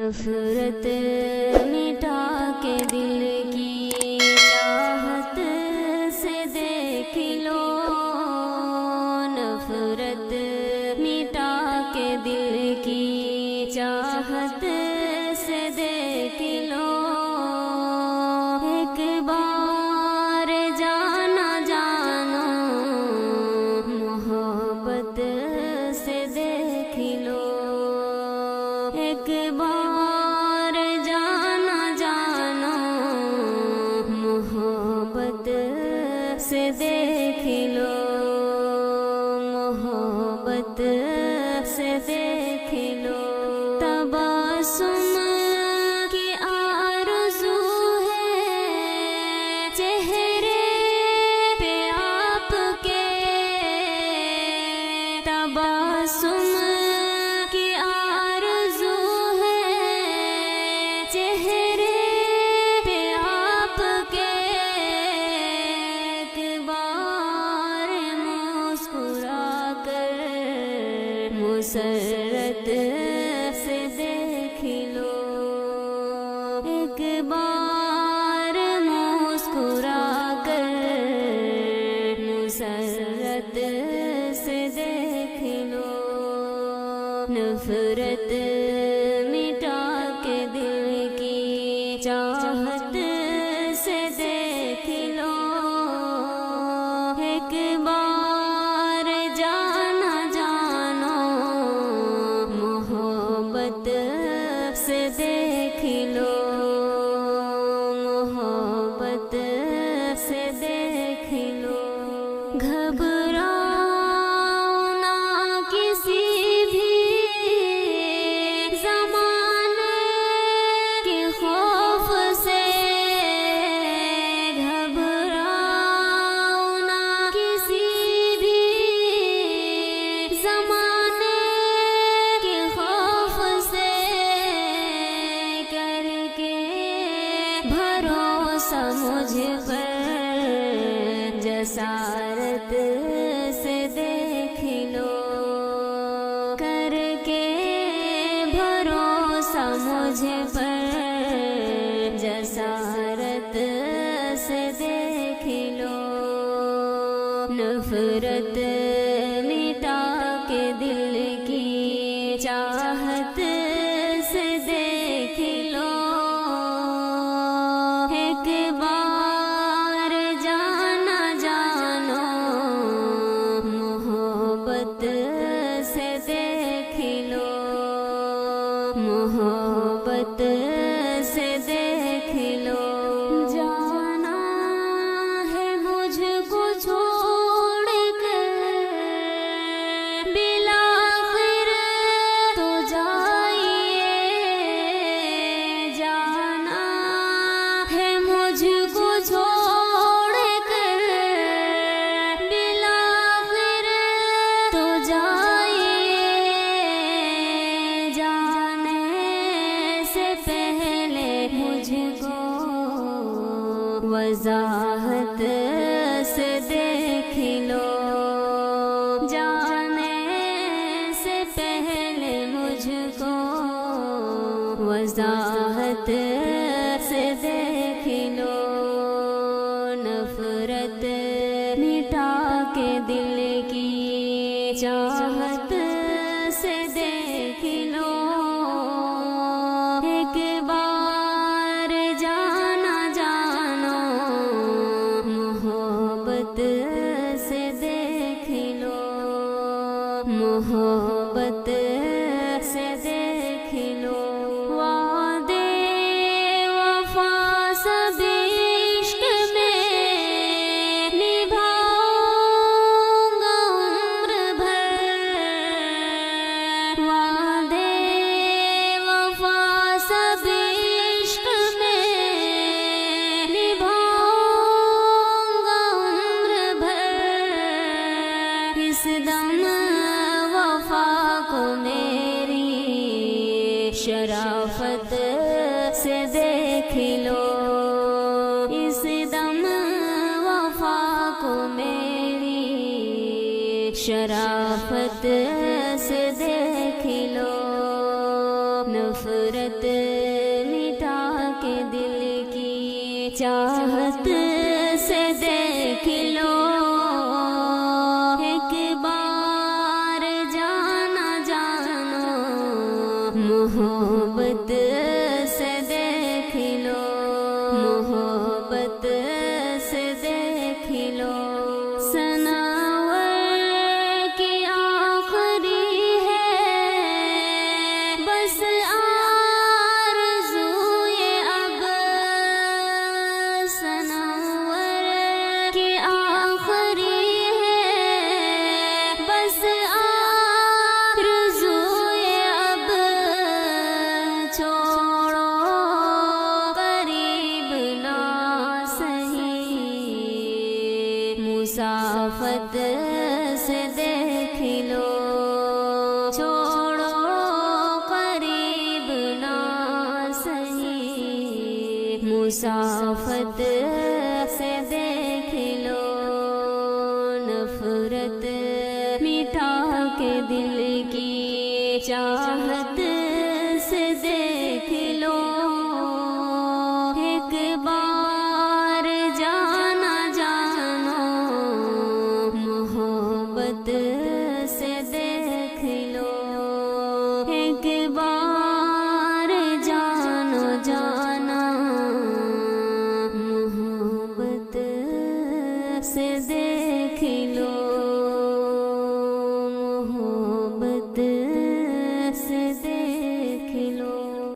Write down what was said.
نفرت مٹا کے دل کی چاہت سے دیکھ لو، نفرت مٹا کے دل کی چاہت سے دیکھ لو، ایک بار جانا جانو محبت سے دیکھ لو، ایک بار جانا جانو محبت سے دیکھ لو، محبت سے دیکھ لو، تبسم کی آرزو ہے چہرے پہ آپ کے، تبسم کی آرزو ہے چہرے پہ آپ کے، ایک بار مسکرا کر مسرت سے دیکھ لو، ایک بار مسکرا کر مسرت سے دیکھ لو، نفرت مٹا کے دل کی چاہت سے دیکھ لو، ایک بار جانا جانو محبت سے دیکھ لو، محبت سے دیکھ لو، گھبراؤ نہ کسی بھی زمانے کے خوف سے، گھبراؤ نہ کسی بھی زمانے کے خوف سے، کر کے بھروسہ مجھ پر جسارت سے دیکھ لو، کر کے بھروسہ مجھ پر جسارت سے دیکھ لو، نفرت مٹا کے دل کی چاہت سے دیکھ لو، ایک بار جانا جانو محبت سے دیکھ لو، محبت سے دیکھ لو، جانا ہے مجھ کو چھوڑ کر بالآخر تو جائیے، جانا ہے مجھ کو چھوڑ کر بالآخر تو جائیے، جانے سے پہلے مجھ کو وضاحت سے دیکھ لو، جانے سے پہلے مجھ کو وضاحت سے دیکھ لو، نفرت مٹا کے دل کی چاہت سے دیکھ لو، ایک بار جانا جانو محبت سے دیکھ لو، محبت سے دیکھ لو، وعدے وفا سب عشق میں نبھاؤں گا عمر بھر، وعدے وفا سب عشق میں نبھاؤں گا عمر بھر، اس دم وفا کو میری شرافت سے دیکھ لو، اس دم وفا کو میری شرافت سے دیکھ لو، نفرت مٹا کے دل کی چاہت سے دیکھ لو، ایک بار جانا جانو محبت سے دیکھ لو، محبت سے دیکھ لو۔ مسافت سے دیکھ لو، چھوڑو قریب نہ سہی، مسافت سے دیکھ لو۔ نفرت مٹا کے دل کی چاہت سے دیکھ لو، ایک بار جانا جانو محبت سے دیکھ لو، ایک بار جانو جانا محبت سے دیکھ